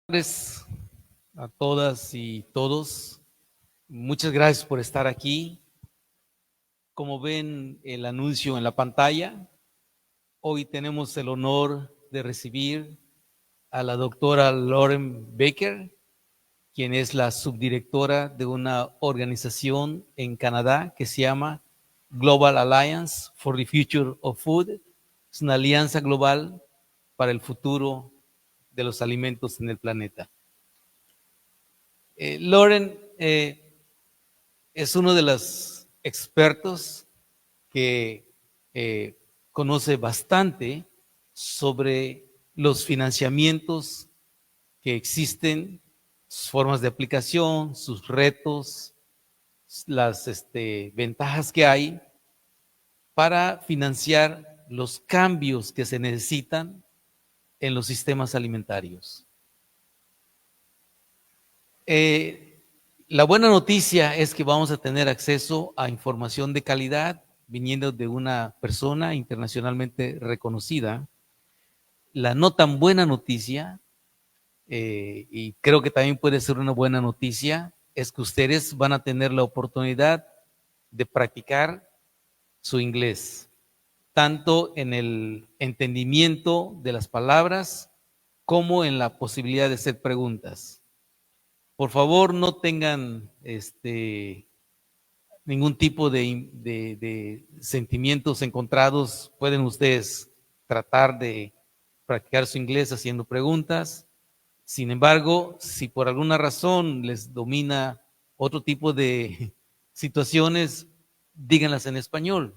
Tardes a todas y todos. Muchas gracias por estar aquí. Como ven el anuncio en la pantalla, hoy tenemos el honor de recibir a la doctora Lauren Baker, quien es la subdirectora de una organización en Canadá que se llama Global Alliance for the Future of Food. Es una alianza global para el futuro de los alimentos en el planeta. Lauren es uno de los expertos que conoce bastante sobre los financiamientos que existen, sus formas de aplicación, sus retos, las ventajas que hay para financiar los cambios que se necesitan en los sistemas alimentarios. La buena noticia es que vamos a tener acceso a información de calidad viniendo de una persona internacionalmente reconocida. La no tan buena noticia, y creo que también puede ser una buena noticia, es que ustedes van a tener la oportunidad de practicar su inglés, tanto en el entendimiento de las palabras como en la posibilidad de hacer preguntas. Por favor, no tengan ningún tipo de sentimientos encontrados. Pueden ustedes tratar de practicar su inglés haciendo preguntas. Sin embargo, si por alguna razón les domina otro tipo de situaciones, díganlas en español.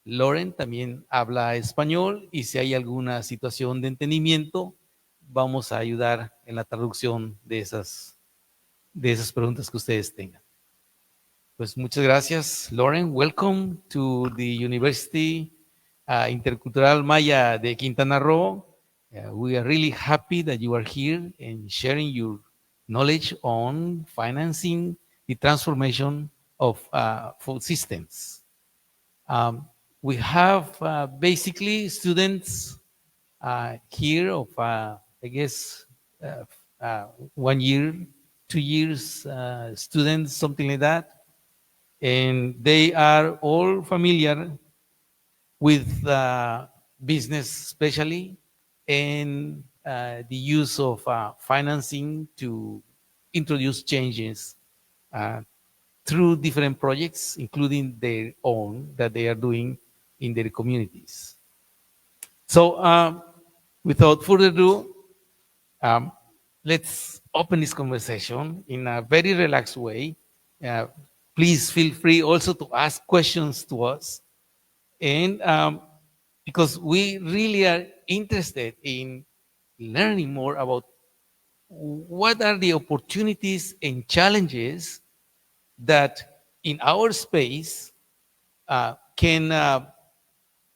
Lauren también habla español y si hay alguna situación de entendimiento, vamos a ayudar en la traducción de esas preguntas que ustedes tengan. Pues muchas gracias, Lauren. Welcome to the University Intercultural Maya de Quintana Roo. We are really happy that you are here and sharing your knowledge on financing the transformation of food systems. We have basically students here of, I guess, 1 year, 2 years students, something like that. And they are all familiar with business especially and the use of financing to introduce changes through different projects, including their own that they are doing in their communities. So without further ado, let's open this conversation in a very relaxed way. Please feel free also to ask questions to us. And because we really are interested in learning more about what are the opportunities and challenges that in our space can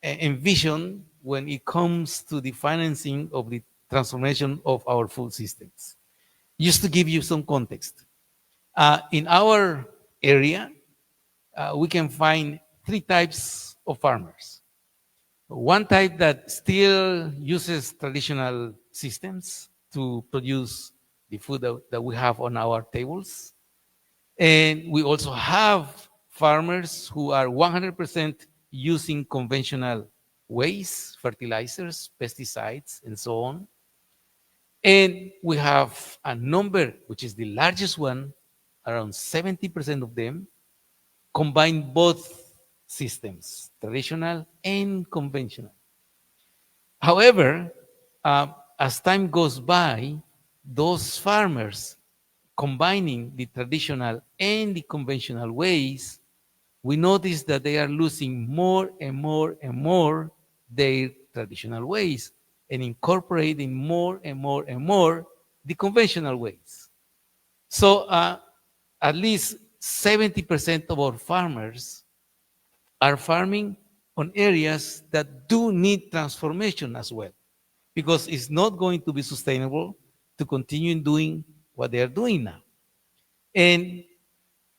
envision when it comes to the financing of the transformation of our food systems. Just to give you some context, in our area, we can find 3 types of farmers. One type that still uses traditional systems to produce the food that we have on our tables. And we also have farmers who are 100% using conventional ways, fertilizers, pesticides, and so on. And we have a number, which is the largest one, around 70% of them, combine both systems, traditional and conventional. However, as time goes by, those farmers combining the traditional and the conventional ways, we notice that they are losing more and more and more their traditional ways and incorporating more and more and more the conventional ways. So at least 70% of our farmers are farming on areas that do need transformation as well, because it's not going to be sustainable to continue doing what they are doing now. And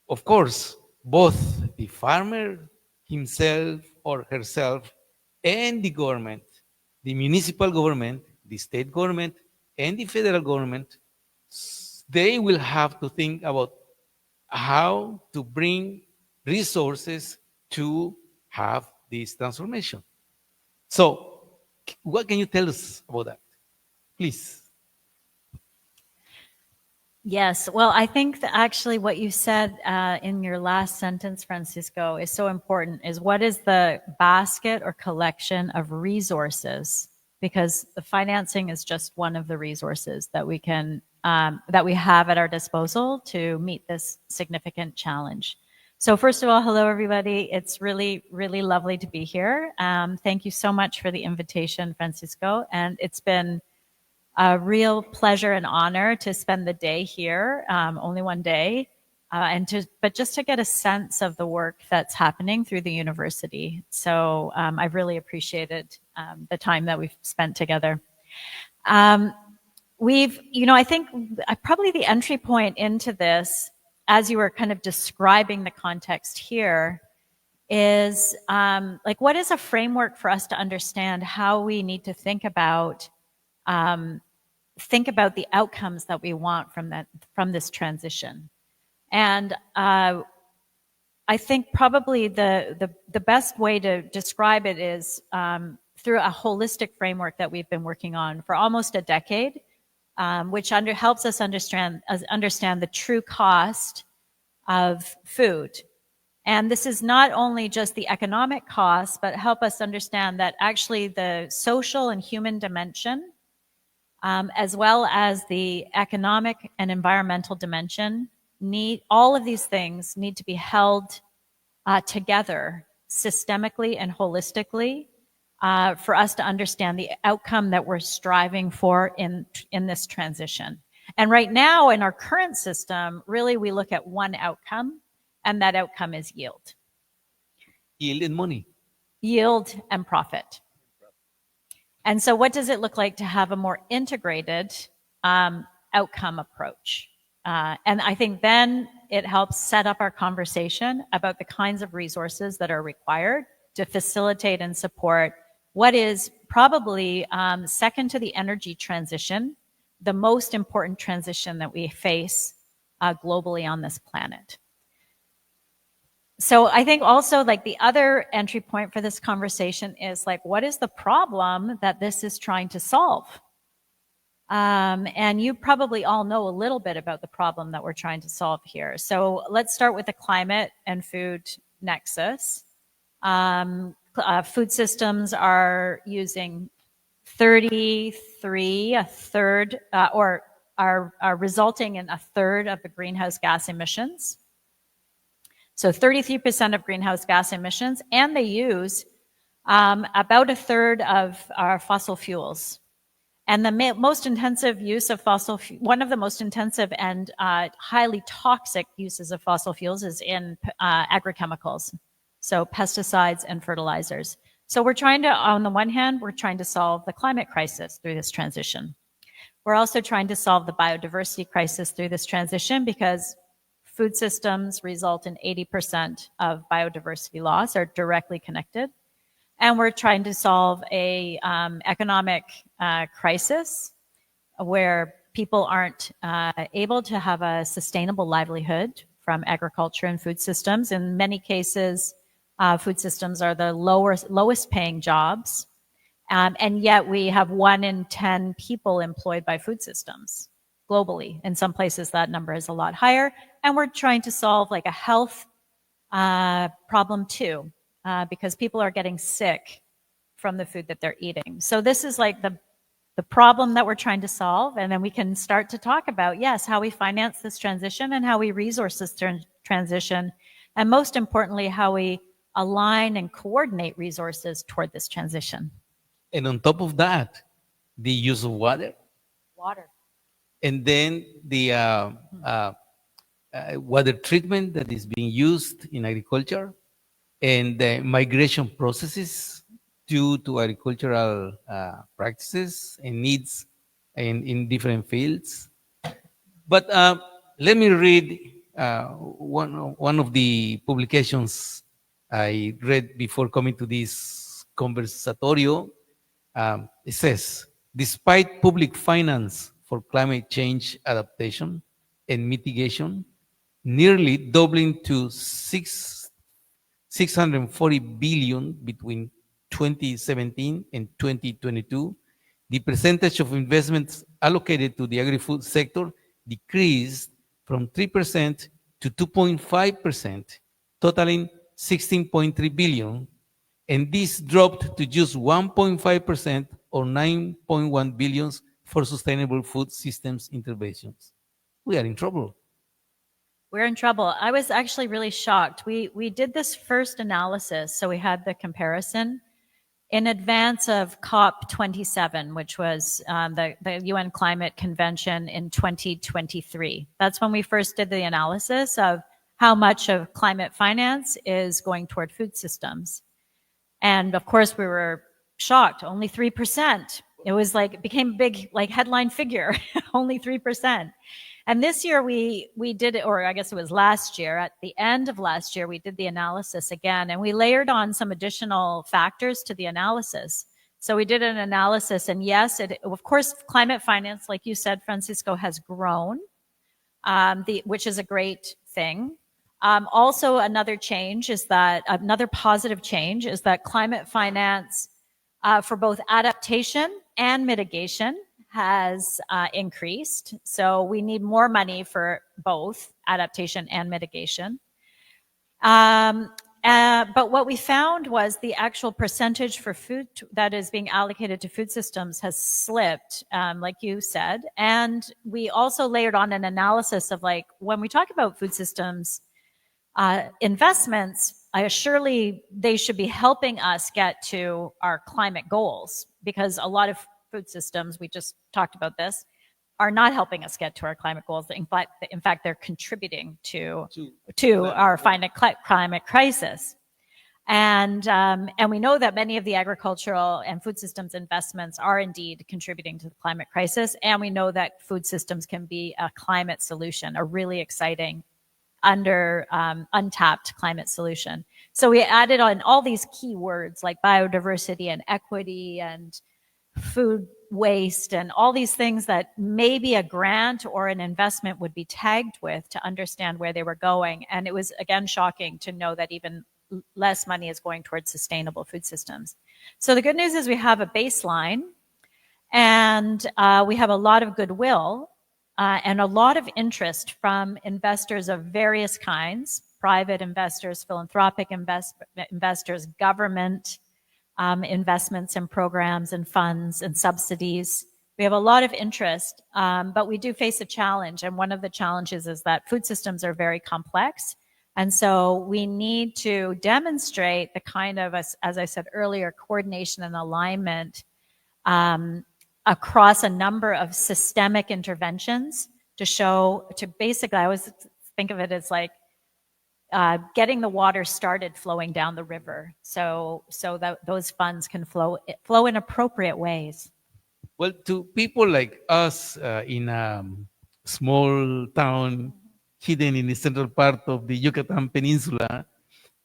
of course, both the farmer himself or herself and the government, the municipal government, the state government, and the federal government they will have to think about how to bring resources to have this transformation. So, what can you tell us about that? Please. Yes, well, I think that actually what you said in your last sentence, Francisco, is so important, is what is the basket or collection of resources? Because the financing is just one of the resources that we can, that we have at our disposal to meet this significant challenge. So first of all, hello, everybody. It's really, really lovely to be here. Thank you so much for the invitation, Francisco. And it's been a real pleasure and honor to spend the day here, only one day, but just to get a sense of the work that's happening through the university. So I've really appreciated the time that we've spent together. I think probably the entry point into this, as you were kind of describing the context here, is what is a framework for us to understand how we need to think about the outcomes that we want from this transition. And I think probably the best way to describe it is through a holistic framework that we've been working on for almost a decade, which helps us understand the true cost of food. And this is not only just the economic cost, but help us understand that actually the social and human dimension, as well as the economic and environmental dimension, all of these things need to be held together systemically and holistically for us to understand the outcome that we're striving for in this transition. And right now in our current system, really we look at one outcome, and that outcome is yield. Yield and money. Yield and profit. And so what does it look like to have a more integrated outcome approach? And I think then it helps set up our conversation about the kinds of resources that are required to facilitate and support what is probably second to the energy transition, the most important transition that we face globally on this planet. So I think also the other entry point for this conversation is what is the problem that this is trying to solve? And you probably all know a little bit about the problem that we're trying to solve here. So let's start with the climate and food nexus. Food systems are using 33, a third, or are resulting in a third of the greenhouse gas emissions. So 33% of greenhouse gas emissions, and they use about a third of our fossil fuels. And the most intensive use of one of the most intensive and highly toxic uses of fossil fuels is in agrochemicals, so pesticides and fertilizers. So we're trying to, on the one hand, we're trying to solve the climate crisis through this transition. We're also trying to solve the biodiversity crisis through this transition because food systems result in 80% of biodiversity loss, are directly connected. And we're trying to solve a economic crisis where people aren't able to have a sustainable livelihood from agriculture and food systems. In many cases, food systems are the lowest paying jobs. And yet we have 1 in 10 people employed by food systems globally. In some places that number is a lot higher. And we're trying to solve a health problem too, because people are getting sick from the food that they're eating. So this is the problem that we're trying to solve. And then we can start to talk about, yes, how we finance this transition and how we resource this transition. And most importantly, how we align and coordinate resources toward this transition. And on top of that, the use of water. Water. And then the water treatment that is being used in agriculture, and the migration processes due to agricultural practices and needs in different fields. But let me read one of the publications I read before coming to this Conversatorio. It says, despite public finance for climate change adaptation and mitigation, nearly doubling to 640 billion between 2017 and 2022. The percentage of investments allocated to the agri-food sector decreased from 3% to 2.5%, totaling 16.3 billion, and this dropped to just 1.5% or 9.1 billions for sustainable food systems interventions. We are in trouble. We're in trouble. I was actually really shocked. We did this first analysis, so we had the comparison in advance of COP27, which was the UN Climate Convention in 2023. That's when we first did the analysis of how much of climate finance is going toward food systems. And of course, we were shocked, only 3%. It was like, it became a big like headline figure, only 3%. And this year we did it, or I guess it was last year, at the end of last year, we did the analysis again, and we layered on some additional factors to the analysis. So we did an analysis, and yes, of course, climate finance, like you said, Francisco, has grown, which is a great thing. Also, another positive change is that climate finance for both adaptation and mitigation has increased. So we need more money for both adaptation and mitigation. But what we found was the actual percentage for food that is being allocated to food systems has slipped, like you said. And we also layered on an analysis of like, when we talk about food systems investments, surely they should be helping us get to our climate goals, because a lot of food systems, we just talked about this, are not helping us get to our climate goals. In fact, they're contributing to our climate crisis. And we know that many of the agricultural and food systems investments are indeed contributing to the climate crisis. And we know that food systems can be a climate solution, a really exciting untapped climate solution. So we added on all these key words like biodiversity and equity and food waste and all these things that maybe a grant or an investment would be tagged with to understand where they were going. And it was, again, shocking to know that even less money is going towards sustainable food systems. So the good news is we have a baseline, and we have a lot of goodwill and a lot of interest from investors of various kinds: private investors, philanthropic investors, government investments and programs and funds and subsidies. We have a lot of interest, but we do face a challenge. And one of the challenges is that food systems are very complex. And so we need to demonstrate the kind of, as I said earlier, coordination and alignment across a number of systemic interventions to basically, I always think of it as like getting the water started flowing down the river, so that those funds can flow in appropriate ways. Well, to people like us in a small town hidden in the central part of the Yucatan Peninsula,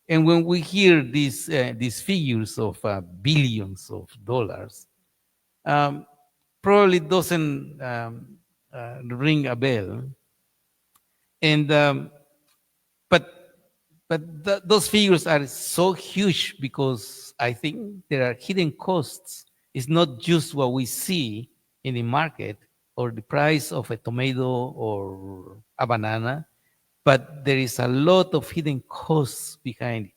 and when we hear these figures of billions of dollars, probably doesn't ring a bell. And those figures are so huge because I think there are hidden costs. It's not just what we see in the market or the price of a tomato or a banana, but there is a lot of hidden costs behind it.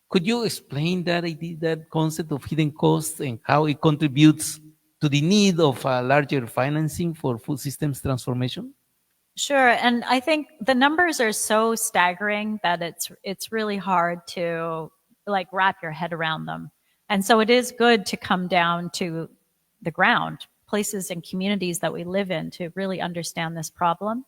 Could you explain that idea, that concept of hidden costs, and how it contributes to the need of a larger financing for food systems transformation? Sure, and I think the numbers are so staggering that it's really hard to like wrap your head around them. And so it is good to come down to the ground, places and communities that we live in, to really understand this problem.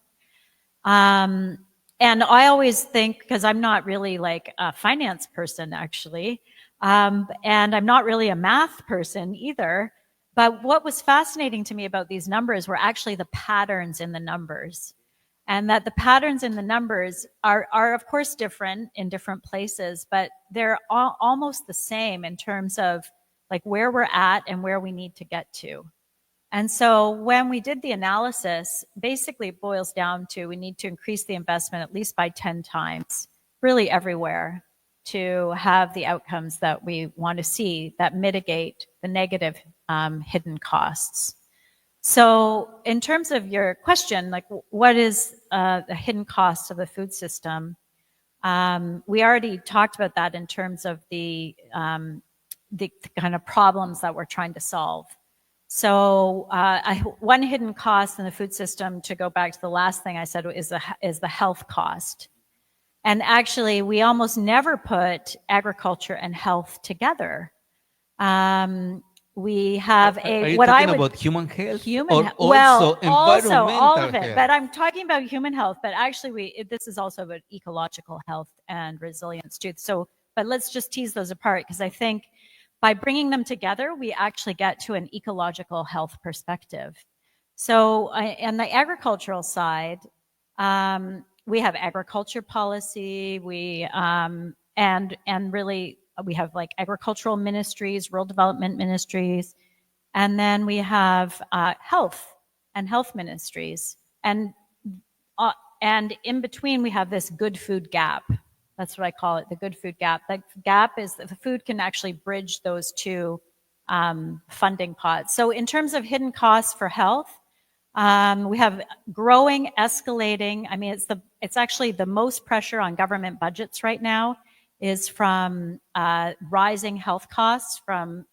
And I always think, because I'm not really like a finance person actually, and I'm not really a math person either, but what was fascinating to me about these numbers were actually the patterns in the numbers. And that the patterns in the numbers are of course different in different places, but they're almost the same in terms of like where we're at and where we need to get to. And so when we did the analysis, basically it boils down to we need to increase the investment at least by 10 times, really everywhere, to have the outcomes that we want to see that mitigate the negative hidden costs. So in terms of your question, like what is the hidden cost of the food system? We already talked about that in terms of the kind of problems that we're trying to solve. So one hidden cost in the food system, to go back to the last thing I said, is the health cost. And actually, we almost never put agriculture and health together. We have Are you talking about human health? Human or well, environmental all of it. health? But I'm talking about human health. But actually, this is also about ecological health and resilience too. So, but let's just tease those apart, because I think by bringing them together, we actually get to an ecological health perspective. So, on the agricultural side, we have agriculture policy. We and really we have like agricultural ministries, rural development ministries, and then we have health and health ministries, and in between we have this good food gap. That's what I call it, the good food gap. The gap is that the food can actually bridge those two funding pots. So in terms of hidden costs for health, we have growing, escalating. I mean, it's actually the most pressure on government budgets right now is from rising health costs from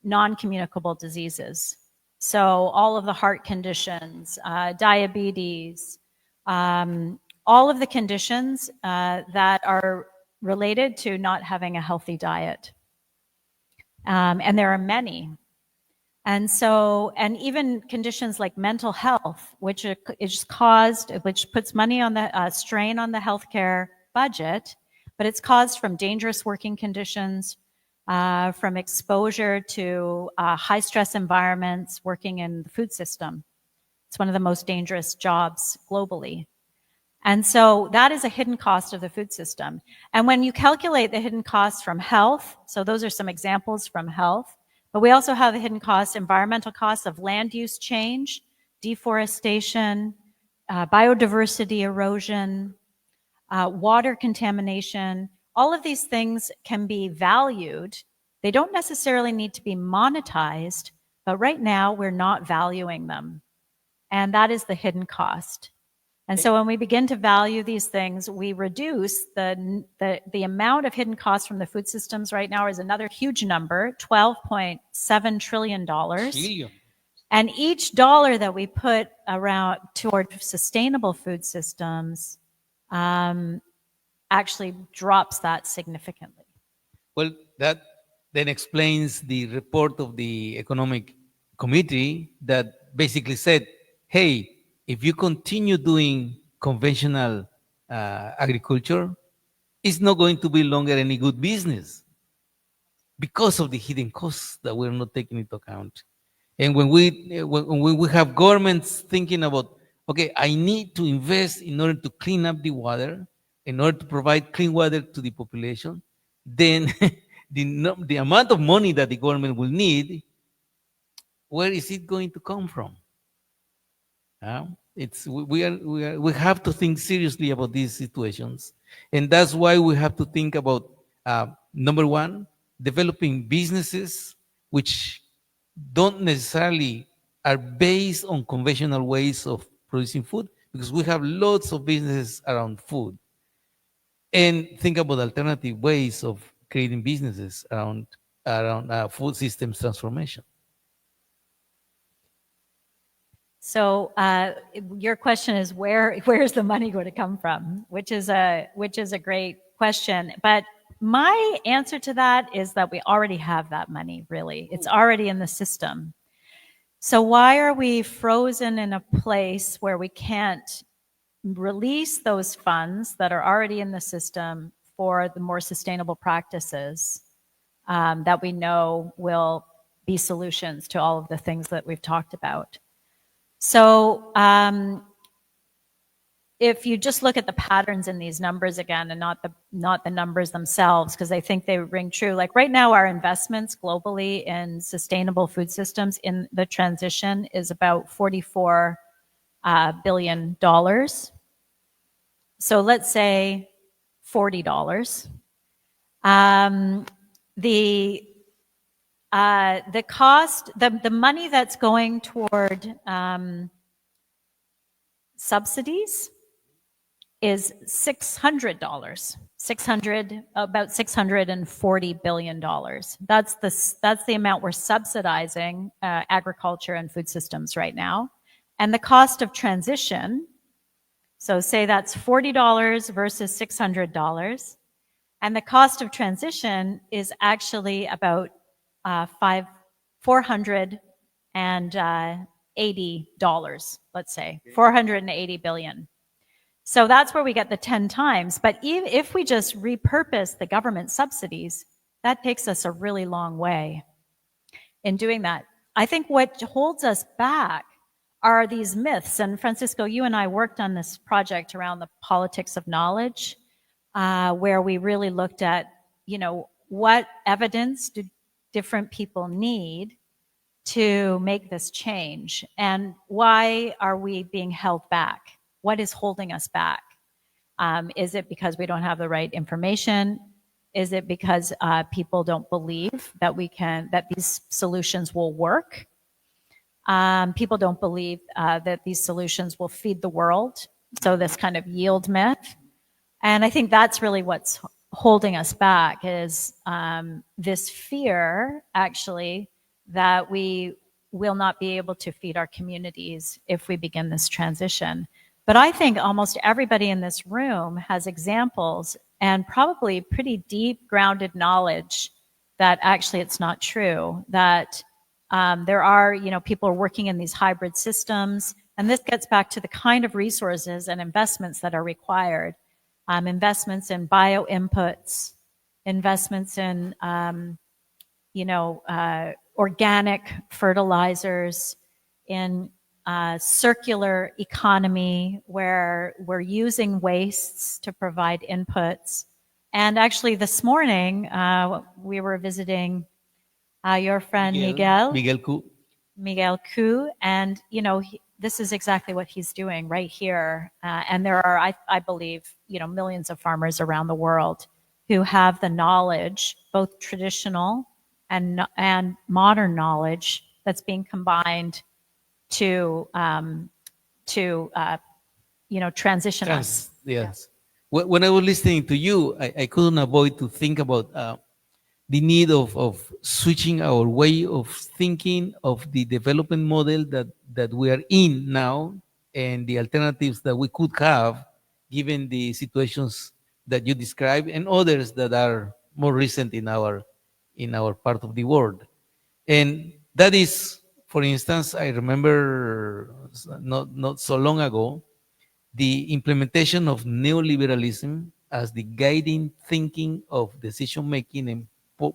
non-communicable diseases. So all of the heart conditions, diabetes, all of the conditions that are related to not having a healthy diet. And there are many. And so, and even conditions like mental health, which puts money on the strain on the healthcare budget, but it's caused from dangerous working conditions, from exposure to high stress environments, working in the food system. It's one of the most dangerous jobs globally. And so that is a hidden cost of the food system. And when you calculate the hidden costs from health, so those are some examples from health, but we also have the hidden costs, environmental costs of land use change, deforestation, biodiversity erosion, water contamination. All of these things can be valued. They don't necessarily need to be monetized, but right now we're not valuing them. And that is the hidden cost. And so when we begin to value these things, we reduce the amount of hidden costs from the food systems right now is another huge number, $12.7 trillion. And each dollar that we put around toward sustainable food systems actually drops that significantly. Well, that then explains the report of the Economic Committee that basically said, hey, if you continue doing conventional agriculture, it's not going to be longer any good business because of the hidden costs that we're not taking into account. And when we have governments thinking about, okay, I need to invest in order to clean up the water, in order to provide clean water to the population, then the amount of money that the government will need, where is it going to come from? We have to think seriously about these situations, and that's why we have to think about number one, developing businesses which don't necessarily are based on conventional ways of producing food, because we have lots of businesses around food, and think about alternative ways of creating businesses around food systems transformation. So your question is where's the money going to come from, which is a great question. But my answer to that is that we already have that money, really. It's already in the system. So why are we frozen in a place where we can't release those funds that are already in the system for the more sustainable practices that we know will be solutions to all of the things that we've talked about? So if you just look at the patterns in these numbers again and not the numbers themselves, because I think they ring true. Like right now, our investments globally in sustainable food systems in the transition is about $44 billion. So let's say $40. The cost, the money that's going toward subsidies is $600. About $640 billion. That's the amount we're subsidizing agriculture and food systems right now. And the cost of transition, so say that's $40 versus $600, and the cost of transition is actually about $480, let's say, $480 billion. So that's where we get the 10 times. But even if we just repurpose the government subsidies, that takes us a really long way in doing that. I think what holds us back are these myths. And Francisco, you and I worked on this project around the politics of knowledge, where we really looked at, what evidence do different people need to make this change? And why are we being held back? What is holding us back? Is it because we don't have the right information? Is it because people don't believe that these solutions will work? People don't believe that these solutions will feed the world. So this kind of yield myth. And I think that's really what's holding us back is this fear, actually, that we will not be able to feed our communities if we begin this transition. But I think almost everybody in this room has examples and probably pretty deep grounded knowledge that actually it's not true, that there are, people are working in these hybrid systems. And this gets back to the kind of resources and investments that are required. Investments in bio inputs, investments in, organic fertilizers, in circular economy where we're using wastes to provide inputs. And actually this morning, we were visiting your friend Miguel Ku, and this is exactly what he's doing right here. And there are, I believe, millions of farmers around the world who have the knowledge, both traditional and modern knowledge, that's being combined to transition us. Yes. When I was listening to you, I couldn't avoid to think about the need of switching our way of thinking of the development model that we are in now and the alternatives that we could have given the situations that you described and others that are more recent in our part of the world. And that is, for instance, I remember not so long ago, the implementation of neoliberalism as the guiding thinking of decision making and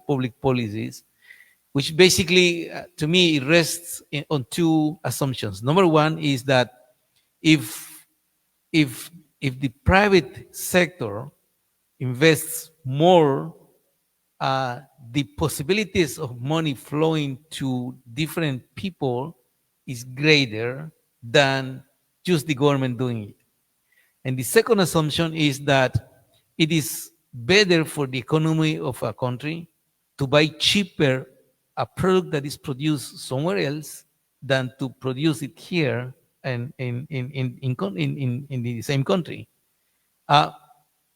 public policies, which basically, to me, it rests on two assumptions. Number one is that if if if the private sector invests more, the possibilities of money flowing to different people is greater than just the government doing it. And the second assumption is that it is better for the economy of a country to buy cheaper a product that is produced somewhere else than to produce it here and in the same country. Uh,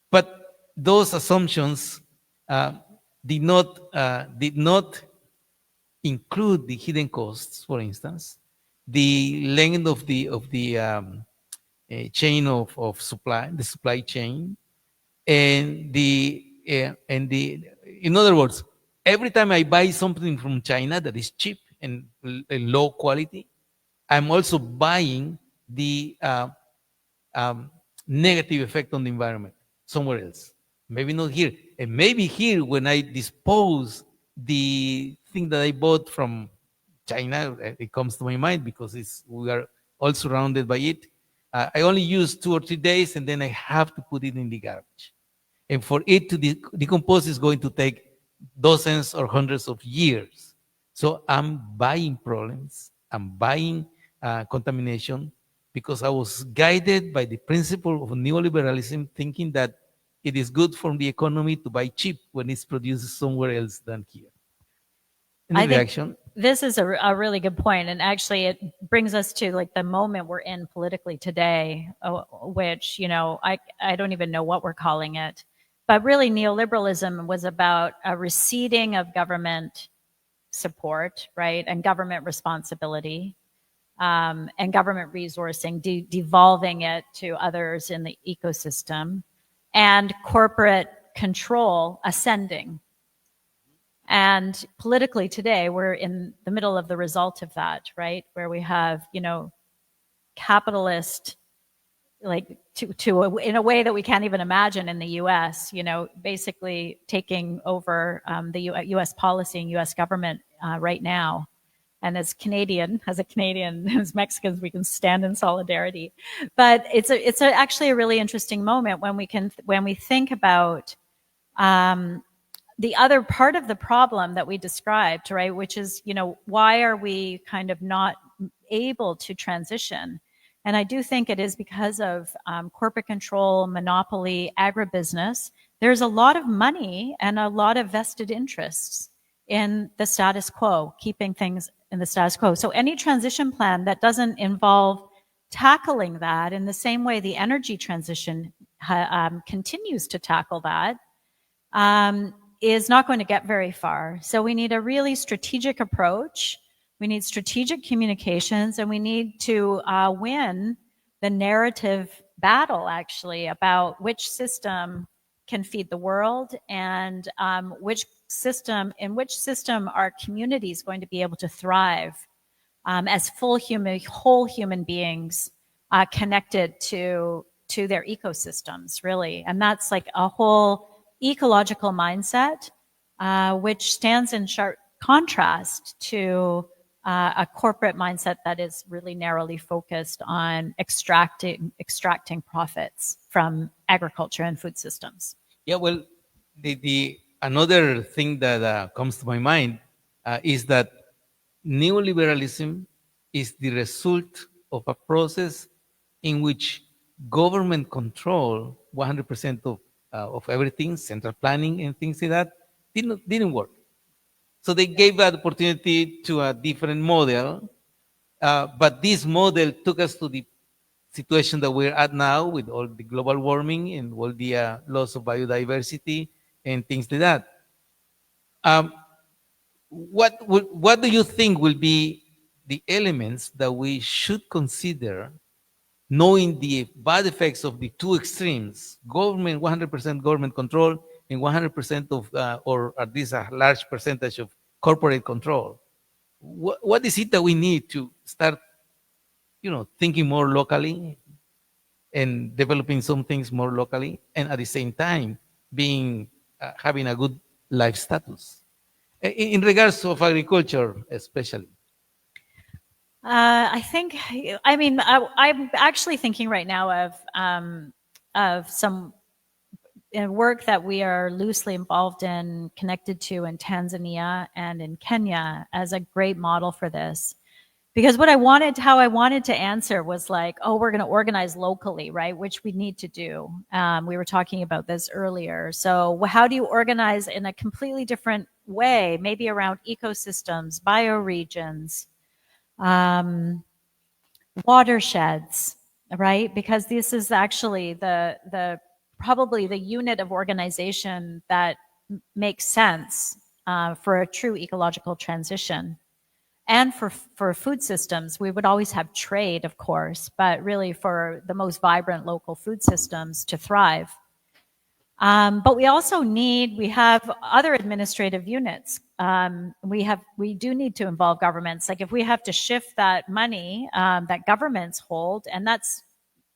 but those assumptions uh, did not include the hidden costs, for instance, the length of the chain of supply, the supply chain, and in other words, every time I buy something from China that is cheap and low quality, I'm also buying the negative effect on the environment somewhere else. Maybe not here. And maybe here, when I dispose the thing that I bought from China, it comes to my mind because we are all surrounded by it. I only use 2 or 3 days, and then I have to put it in the garbage. And for it to decompose is going to take dozens or hundreds of years. So I'm buying problems, I'm buying contamination, because I was guided by the principle of neoliberalism, thinking that it is good for the economy to buy cheap when it's produced somewhere else than here. Any I think reaction? this is a really good point, and actually it brings us to like the moment we're in politically today, which, you know, I don't even know what we're calling it, but really neoliberalism was about a receding of government support, right, and government responsibility, and government resourcing, devolving it to others in the ecosystem, and corporate control ascending. And politically today, we're in the middle of the result of that, right? Where we have, you know, capitalist, like in a way that we can't even imagine in the U.S., you know, basically taking over the U.S. policy and U.S. government right now. And as a Canadian, as Mexicans, we can stand in solidarity. But it's actually a really interesting moment when we think about the other part of the problem that we described, right, which is, you know, why are we kind of not able to transition? And I do think it is because of corporate control, monopoly, agribusiness. There's a lot of money and a lot of vested interests in the status quo, keeping things in the status quo. So any transition plan that doesn't involve tackling that in the same way the energy transition continues to tackle that, is not going to get very far. So we need a really strategic approach. We need strategic communications, and we need to win the narrative battle, actually, about which system can feed the world, and in which system are communities going to be able to thrive as whole human beings connected to their ecosystems, really. And that's like a whole ecological mindset, which stands in sharp contrast to a corporate mindset that is really narrowly focused on extracting profits from agriculture and food systems. Yeah, well, the another thing that comes to my mind is that neoliberalism is the result of a process in which government control 100% of everything, central planning and things like that, didn't work. So they gave that opportunity to a different model, but this model took us to the situation that we're at now, with all the global warming and all the loss of biodiversity and things like that. Um, what do you think will be the elements that we should consider, knowing the bad effects of the two extremes, government, 100% government control, and 100% of, or at least a large percentage of corporate control? What is it that we need to start, thinking more locally and developing some things more locally, and at the same time being having a good life status in regards of agriculture, especially? I think, I mean, I'm actually thinking right now of some work that we are loosely involved in, connected to in Tanzania and in Kenya as a great model for this. Because how I wanted to answer was like, oh, we're going to organize locally, right? Which we need to do. We were talking about this earlier. So how do you organize in a completely different way, maybe around ecosystems, bioregions, watersheds, right? Because this is actually probably the unit of organization that makes sense for a true ecological transition. And for food systems, we would always have trade, of course, but really for the most vibrant local food systems to thrive. But we have other administrative units. We do need to involve governments. Like if we have to shift that money that governments hold, and that's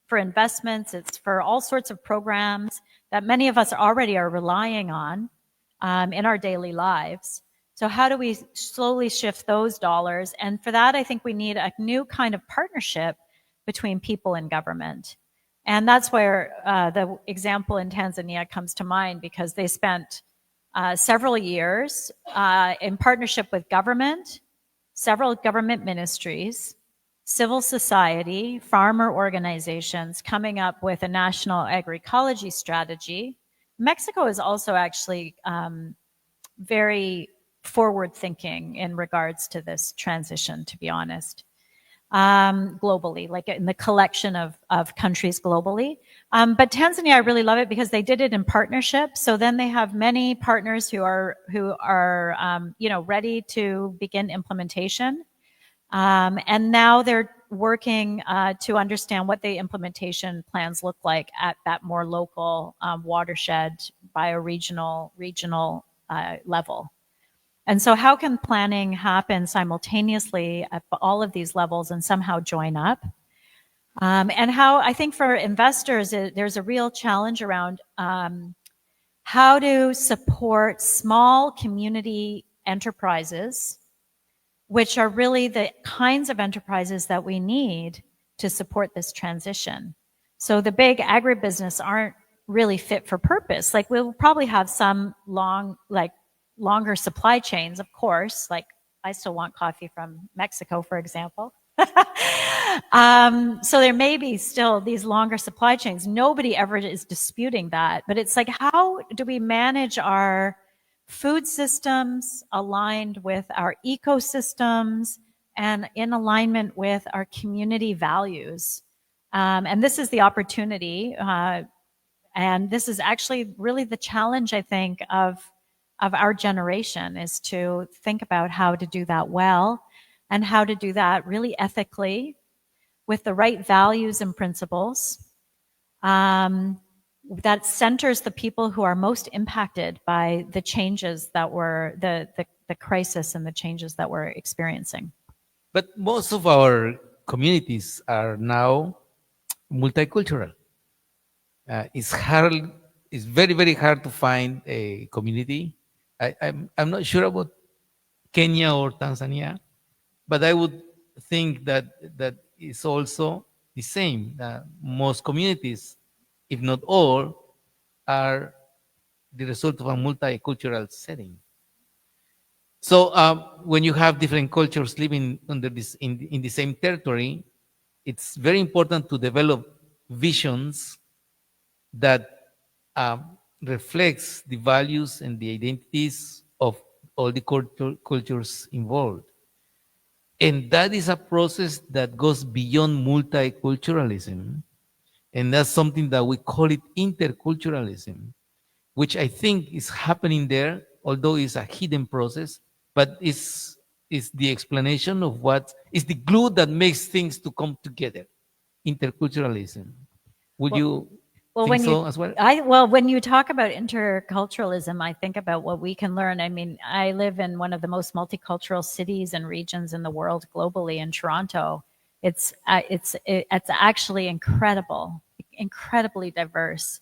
for investments, it's for all sorts of programs that many of us already are relying on in our daily lives. So how do we slowly shift those dollars? And for that, I think we need a new kind of partnership between people and government. And that's where the example in Tanzania comes to mind, because they spent several years in partnership with government, several government ministries, civil society, farmer organizations, coming up with a national agroecology strategy. Mexico is also actually very forward thinking in regards to this transition, to be honest, globally, like in the collection of countries globally. But Tanzania, I really love it because they did it in partnership. So then they have many partners who are ready to begin implementation. And now they're working to understand what the implementation plans look like at that more local watershed, bioregional, regional level. And so how can planning happen simultaneously at all of these levels and somehow join up? And how, I think for investors, there's a real challenge around how to support small community enterprises, which are really the kinds of enterprises that we need to support this transition. So the big agribusiness aren't really fit for purpose. Like we'll probably have some longer supply chains, of course. Like I still want coffee from Mexico, for example. So there may be still these longer supply chains. Nobody ever is disputing that. But it's like, how do we manage our food systems aligned with our ecosystems and in alignment with our community values? And this is the opportunity. And this is actually really the challenge, I think, of our generation, is to think about how to do that well and how to do that really ethically with the right values and principles that centers the people who are most impacted by the changes that were the crisis and the changes that we're experiencing. But most of our communities are now multicultural. It's hard. It's very, very hard to find a community. I'm not sure about Kenya or Tanzania, but I would think that is also the same. Most communities, if not all, are the result of a multicultural setting. So when you have different cultures living under this in the same territory, it's very important to develop visions that reflects the values and the identities of all the cultures involved. And that is a process that goes beyond multiculturalism. And that's something that we call it interculturalism, which I think is happening there, although it's a hidden process, but is the explanation of what is the glue that makes things to come together. Interculturalism. Would you think so as well? When you talk about interculturalism, I think about what we can learn. I mean, I live in one of the most multicultural cities and regions in the world globally, in Toronto. It's actually incredibly diverse.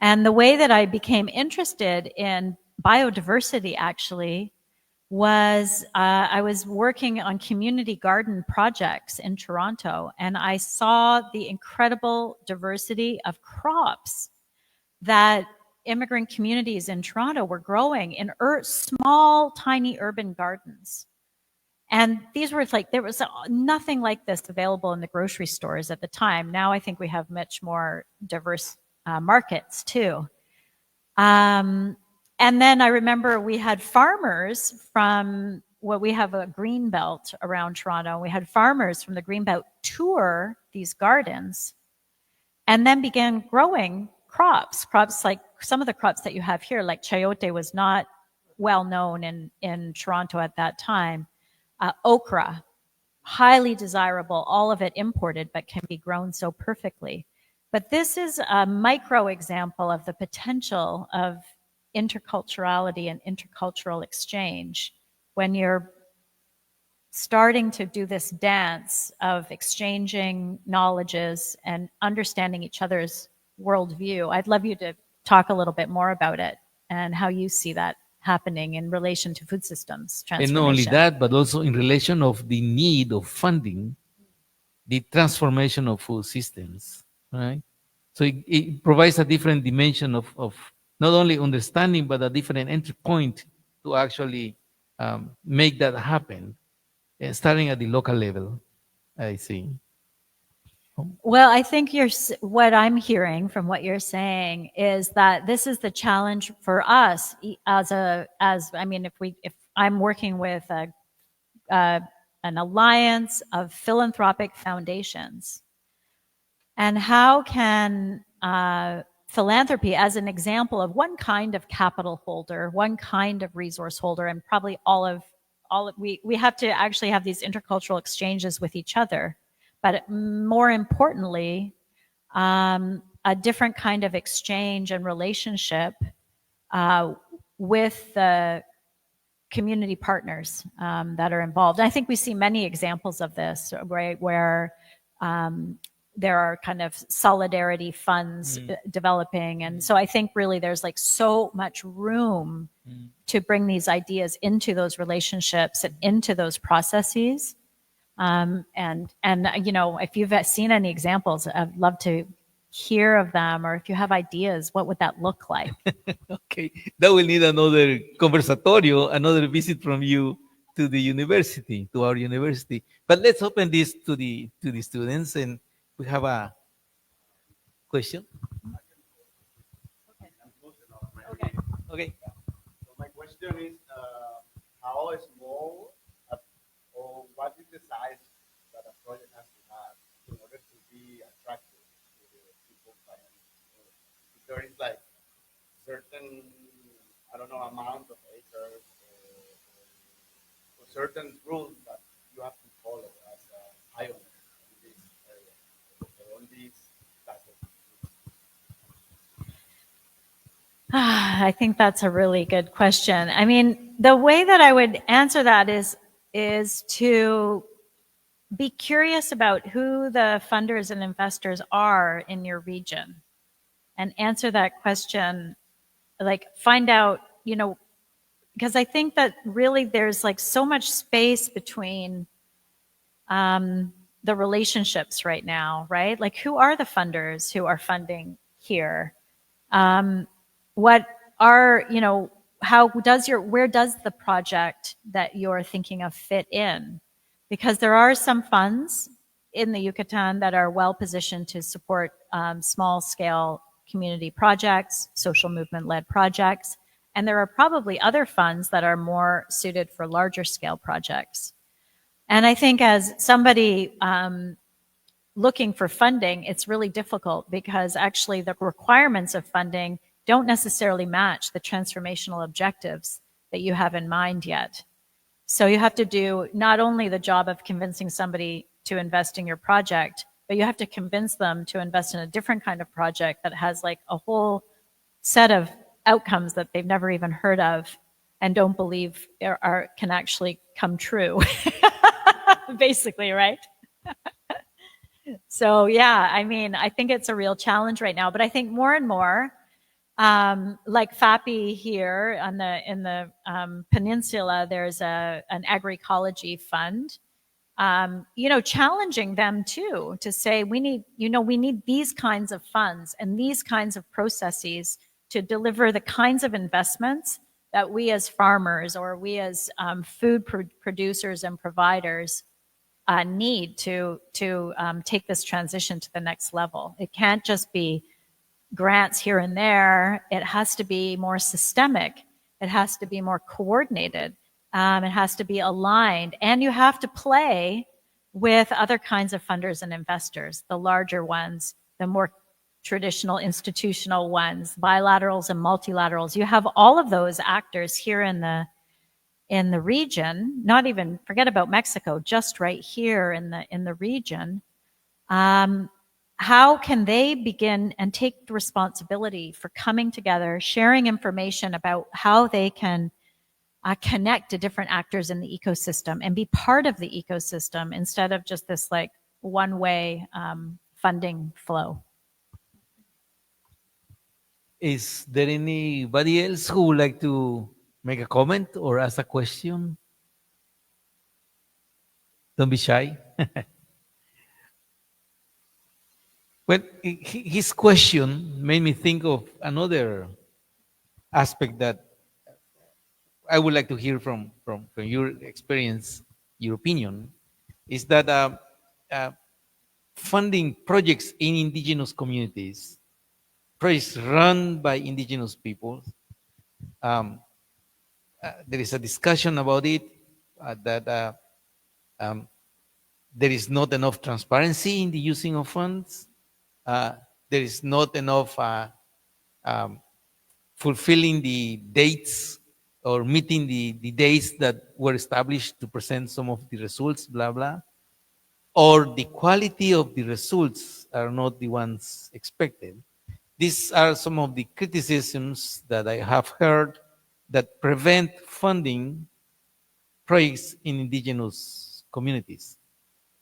And the way that I became interested in biodiversity actually was I was working on community garden projects in Toronto, and I saw the incredible diversity of crops that immigrant communities in Toronto were growing in small, tiny urban gardens. And these were like, there was nothing like this available in the grocery stores at the time. Now I think we have much more diverse markets too. And then I remember we had farmers from we have a green belt around Toronto. We had farmers from the green belt tour these gardens and then began growing crops like some of the crops that you have here, like chayote was not well known in Toronto at that time. Okra, highly desirable, all of it imported, but can be grown so perfectly. But this is a micro example of the potential of interculturality and intercultural exchange when you're starting to do this dance of exchanging knowledges and understanding each other's worldview. I'd love you to talk a little bit more about it and how you see that happening in relation to food systems transformation. And not only that, but also in relation of the need of funding the transformation of food systems, right? So it provides a different dimension of not only understanding, but a different entry point to actually make that happen, starting at the local level. I see. Well, I think what I'm hearing from what you're saying is that this is the challenge for us as I mean, if I'm working with an alliance of philanthropic foundations, and how can philanthropy, as an example of one kind of capital holder, one kind of resource holder, and probably we have to actually have these intercultural exchanges with each other, but more importantly, a different kind of exchange and relationship with the community partners that are involved. I think we see many examples of this, right, where there are kind of solidarity funds developing. And so I think really there's like so much room to bring these ideas into those relationships and into those processes. And you know, if you've seen any examples, I'd love to hear of them, or if you have ideas, what would that look like? Okay, that will need another conversatorio, another visit from you to the university, to our university. But let's open this to the students, and we have a question. Okay. Okay. So my question is, how small or what is the size that a project has to have in order to be attractive to the people finance? If there is like certain, I don't know, amount of acres or certain rules that you have to follow as a pioneer in this area or on this type of. I think that's a really good question. I mean, the way that I would answer that is to be curious about who the funders and investors are in your region, and answer that question, like find out, you know, because I think that really there's like so much space between the relationships right now, right? Like who are the funders who are funding here? What are, you know, where does the project that you're thinking of fit in? Because there are some funds in the Yucatan that are well positioned to support small scale community projects, social movement led projects. And there are probably other funds that are more suited for larger scale projects. And I think as somebody looking for funding, it's really difficult because actually the requirements of funding don't necessarily match the transformational objectives that you have in mind yet. So you have to do not only the job of convincing somebody to invest in your project, but you have to convince them to invest in a different kind of project that has like a whole set of outcomes that they've never even heard of and don't believe can actually come true. Basically, right? So yeah, I mean, I think it's a real challenge right now, but I think more and more, like FAPI here in the peninsula, there's an agroecology fund, you know, challenging them too to say we need these kinds of funds and these kinds of processes to deliver the kinds of investments that we as farmers or we as food producers and providers need to take this transition to the next level. It can't just be grants here and there. It has to be more systemic. It has to be more coordinated. It has to be aligned. And you have to play with other kinds of funders and investors, the larger ones, the more traditional institutional ones, bilaterals and multilaterals. You have all of those actors here in the region, not even forget about Mexico, just right here in the region. How can they begin and take the responsibility for coming together, sharing information about how they can connect to different actors in the ecosystem and be part of the ecosystem instead of just this like one-way funding flow? Is there anybody else who would like to make a comment or ask a question? Don't be shy. Well, his question made me think of another aspect that I would like to hear from your experience, your opinion, is that uh, funding projects in indigenous communities, projects run by indigenous people, um, there is a discussion about it that um, there is not enough transparency in the using of funds. Uh, there is not enough um, fulfilling the dates or meeting the dates that were established to present some of the results, blah, blah, or the quality of the results are not the ones expected. These are some of the criticisms that I have heard that prevent funding projects in indigenous communities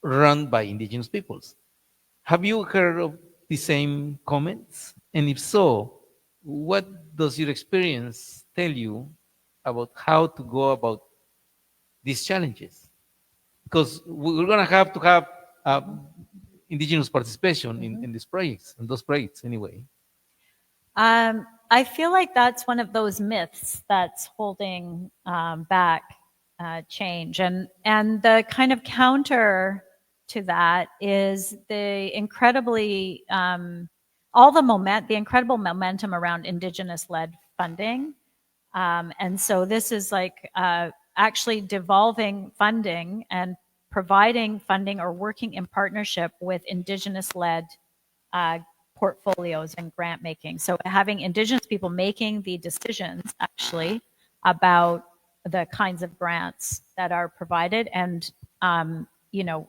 run by indigenous peoples. Have you heard of the same comments? And if so, what does your experience tell you about how to go about these challenges? Because we're going to have uh, indigenous participation in these projects, in those projects anyway. I feel like that's one of those myths that's holding back change, and the kind of counter to that is the incredibly the incredible momentum around indigenous-led funding, and so this is like actually devolving funding and providing funding or working in partnership with indigenous-led uh, portfolios and grant making. So having indigenous people making the decisions actually about the kinds of grants that are provided, and you know,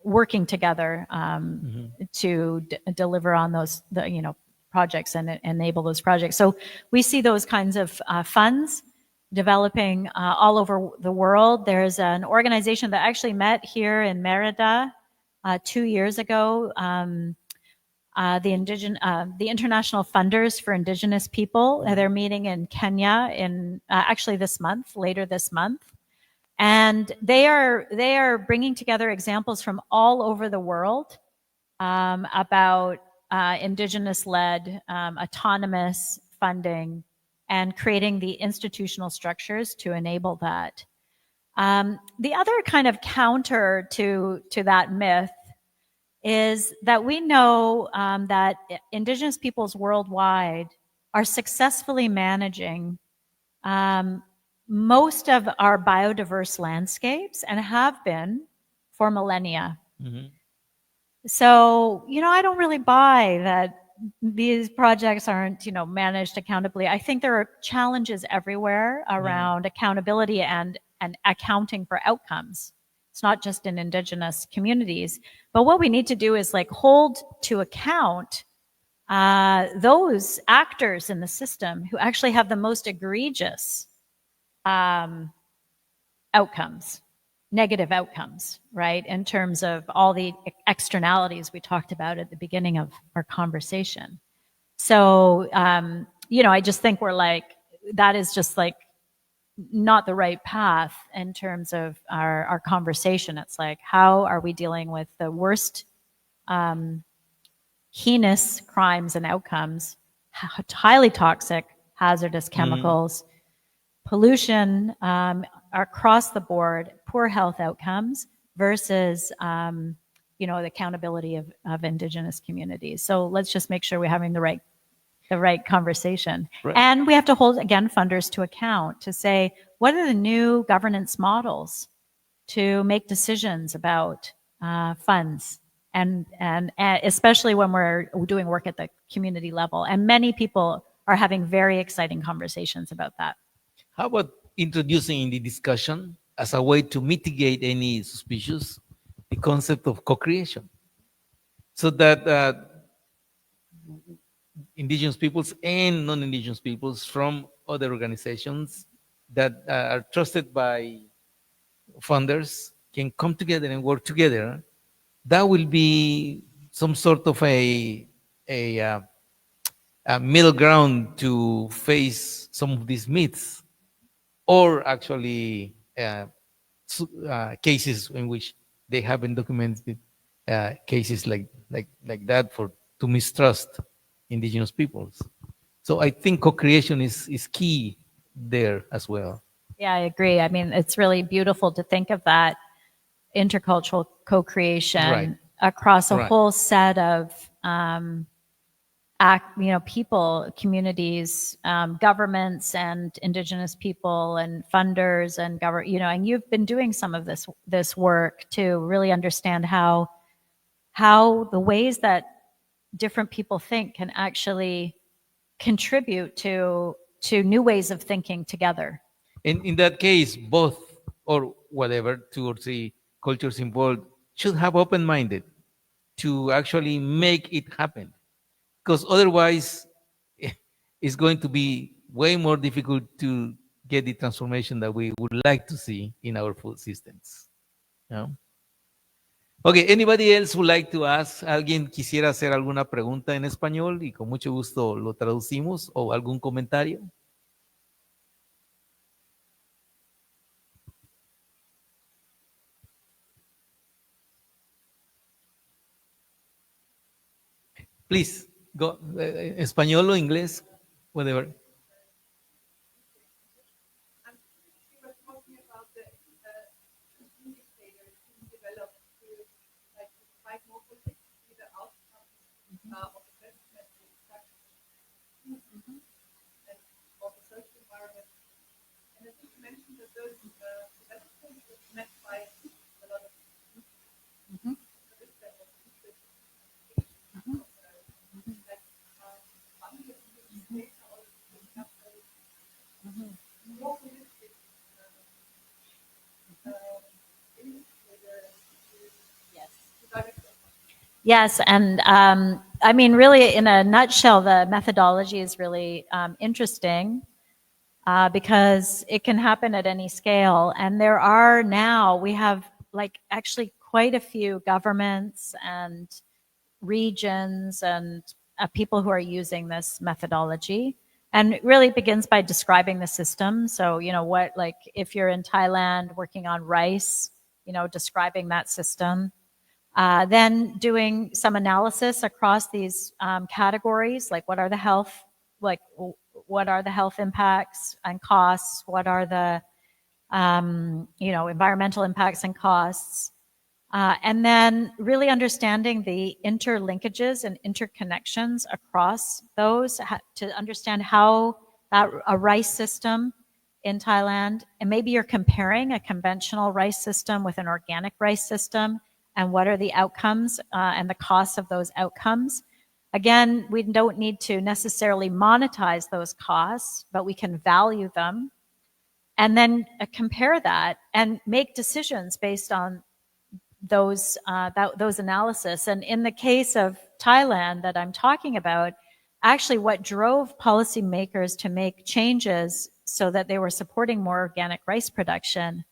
working together to deliver on those projects and enable those projects. So we see those kinds of funds developing all over the world. There's an organization that actually met here in Merida 2 years ago. The International Funders for Indigenous People. They're meeting in Kenya in actually this month, later this month, and they are bringing together examples from all over the world about indigenous-led, autonomous funding, and creating the institutional structures to enable that. The other kind of counter to that myth is that we know that indigenous peoples worldwide are successfully managing most of our biodiverse landscapes and have been for millennia. Mhm. So, I don't really buy that these projects aren't, managed accountably. I think there are challenges everywhere around accountability and accounting for outcomes. It's not just in indigenous communities, but what we need to do is like hold to account those actors in the system who actually have the most egregious outcomes, negative outcomes, right? In terms of all the externalities we talked about at the beginning of our conversation. So, I just think that is just like not the right path in terms of our conversation. It's like, how are we dealing with the worst heinous crimes and outcomes, highly toxic, hazardous chemicals, pollution across the board, poor health outcomes versus the accountability of indigenous communities. So let's just make sure we're having the right conversation. Right. And we have to hold, again, funders to account to say, what are the new governance models to make decisions about funds? And especially when we're doing work at the community level. And many people are having very exciting conversations about that. How about introducing in the discussion as a way to mitigate any suspicions the concept of co-creation, so that indigenous peoples and non-indigenous peoples from other organizations that are trusted by funders can come together and work together? That will be some sort of a middle ground to face some of these myths, or actually cases in which they have been documented cases like that to mistrust indigenous peoples. So I think co-creation is key there as well. Yeah, I agree. I mean, it's really beautiful to think of that intercultural Right. co-creation across a Right. whole set of people, communities, governments, and indigenous people, and funders, and and you've been doing some of this work to really understand how the ways that different people think can actually contribute to new ways of thinking together. In that case, both or whatever, two or three cultures involved should have open-minded to actually make it happen. Because otherwise, it's going to be way more difficult to get the transformation that we would like to see in our food systems. ¿No? Okay, anybody else would like to ask? ¿Alguien quisiera hacer alguna pregunta en español y con mucho gusto lo traducimos o algún comentario? Please, go, español o inglés, whatever. She was talking about the indicators being developed to like to provide more politics to the outcomes of investment and of the social environment. And I think you mentioned that those developments was met by a lot of Yes, and I mean, really, in a nutshell, the methodology is really interesting because it can happen at any scale. And we have like actually quite a few governments and regions and people who are using this methodology. And it really begins by describing the system. So, like if you're in Thailand working on rice, describing that system. Then doing some analysis across these categories, like what are the health impacts and costs? What are the environmental impacts and costs? And then really understanding the interlinkages and interconnections across those to understand how a rice system in Thailand, and maybe you're comparing a conventional rice system with an organic rice system, and what are the outcomes and the costs of those outcomes. Again, we don't need to necessarily monetize those costs, but we can value them and then compare that and make decisions based on those analysis. And in the case of Thailand that I'm talking about, actually what drove policymakers to make changes so that they were supporting more organic rice production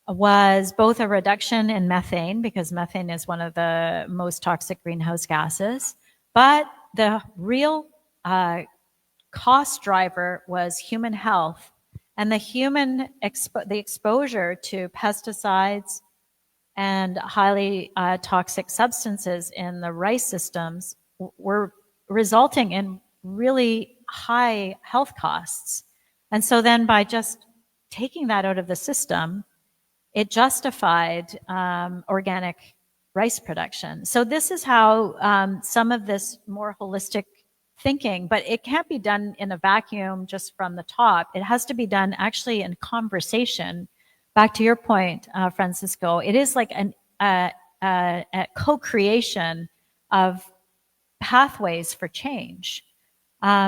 was both a reduction in methane, because methane is one of the most toxic greenhouse gases, but the real cost driver was human health, and the exposure to pesticides and highly toxic substances in the rice systems were resulting in really high health costs. And so then by just taking that out of the system, it justified organic rice production. So this is how some of this more holistic thinking, but it can't be done in a vacuum just from the top. It has to be done actually in conversation. Back to your point, Francisco, it is like a co-creation of pathways for change.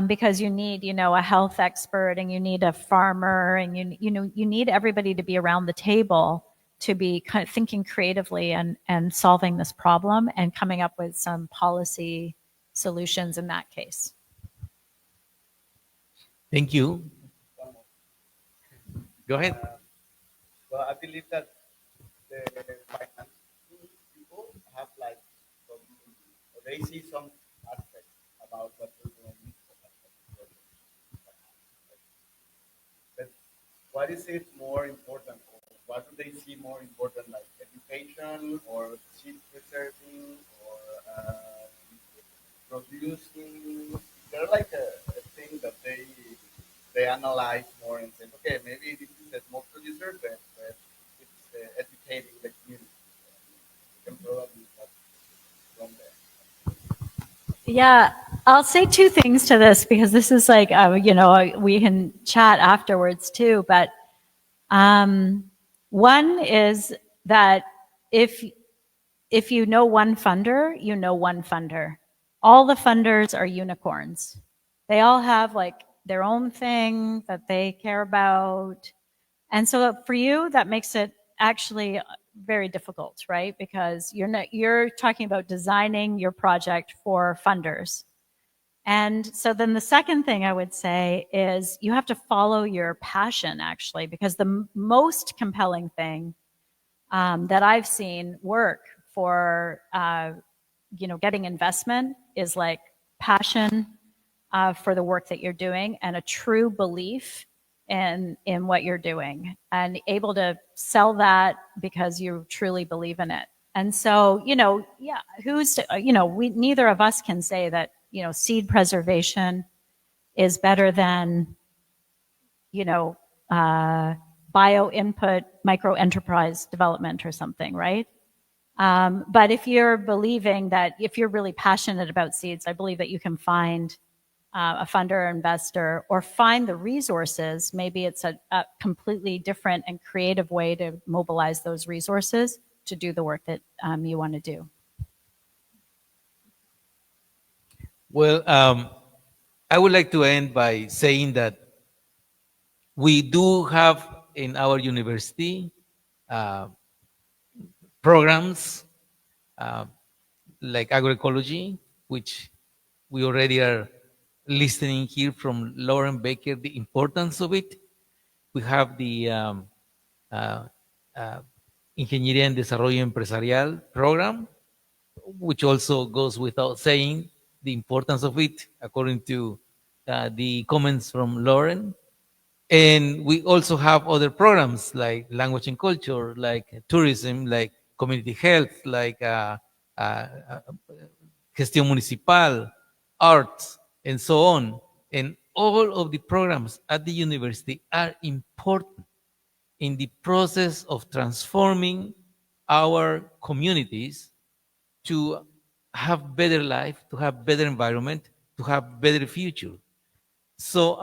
Because you need, a health expert, and you need a farmer, and you need everybody to be around the table to be kind of thinking creatively and solving this problem and coming up with some policy solutions in that case. Thank you. Go ahead. Well, I believe that the financing people have like some, or they see some aspects about what they're doing. But what is it more important? Or what do they see more important, like education or seed preserving or producing? Is there like a thing that they analyze more and say, okay, maybe this is a small producer, but it's educating the community. You can probably start from there. Yeah, I'll say two things to this because this is like, we can chat afterwards too. But one is that if you know one funder, you know one funder. All the funders are unicorns. They all have like their own thing that they care about. And so for you, that makes it actually very difficult, right? Because you're talking about designing your project for funders. And so then the second thing I would say is you have to follow your passion, actually, because the most compelling thing that I've seen work for getting investment is like passion for the work that you're doing and a true belief in what you're doing and able to sell that because you truly believe in it. And so, neither of us can say that, seed preservation is better than, bio input micro enterprise development or something, right? But if you're believing that, if you're really passionate about seeds, I believe that you can find a funder or investor or find the resources. Maybe it's a completely different and creative way to mobilize those resources to do the work that you want to do. Well, I would like to end by saying that we do have in our university programs like agroecology, which we already are listening here from Lauren Baker, the importance of it. We have the Ingeniería en Desarrollo Empresarial program, which also goes without saying the importance of it, according to the comments from Lauren. And we also have other programs like language and culture, like tourism, like community health, like gestión municipal, arts, and so on. And all of the programs at the university are important in the process of transforming our communities to have better life, to have better environment, to have better future. So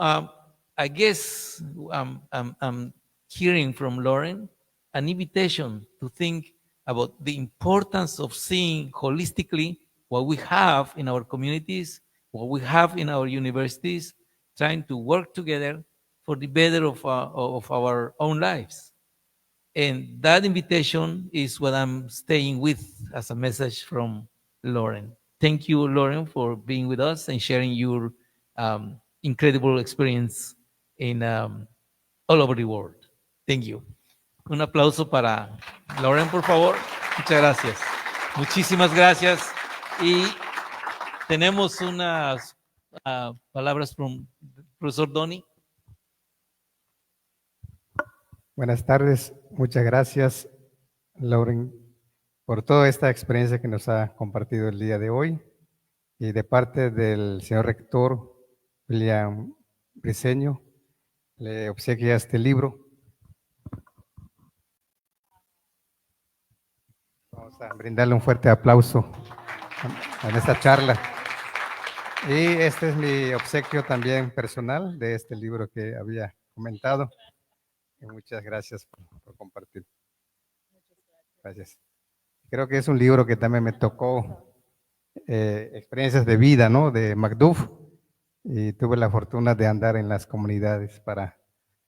I guess I'm hearing from Lauren an invitation to think about the importance of seeing holistically what we have in our communities, what we have in our universities, trying to work together for the better of our own lives. And that invitation is what I'm staying with as a message from Lauren. Thank you, Lauren, for being with us and sharing your incredible experience in all over the world. Thank you. Un aplauso para Lauren, por favor. Muchas gracias. Muchísimas gracias. Y tenemos unas palabras from profesor Donny. Buenas tardes, muchas gracias, Lauren, por toda esta experiencia que nos ha compartido el día de hoy. Y de parte del señor rector, William Briceño, le obsequia este libro. Vamos a brindarle un fuerte aplauso en esta charla. Y este es mi obsequio también personal de este libro que había comentado. Y muchas gracias por compartir. Gracias. Creo que es un libro que también me tocó experiencias de vida, ¿no? De Macduff. Y tuve la fortuna de andar en las comunidades para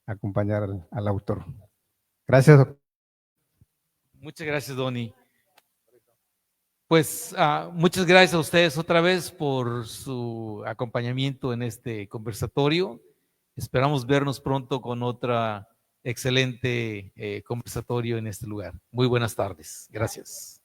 acompañar al autor. Gracias, doctor. Muchas gracias, Donny. Pues muchas gracias a ustedes otra vez por su acompañamiento en este conversatorio. Esperamos vernos pronto con otra excelente conversatorio en este lugar. Muy buenas tardes. Gracias.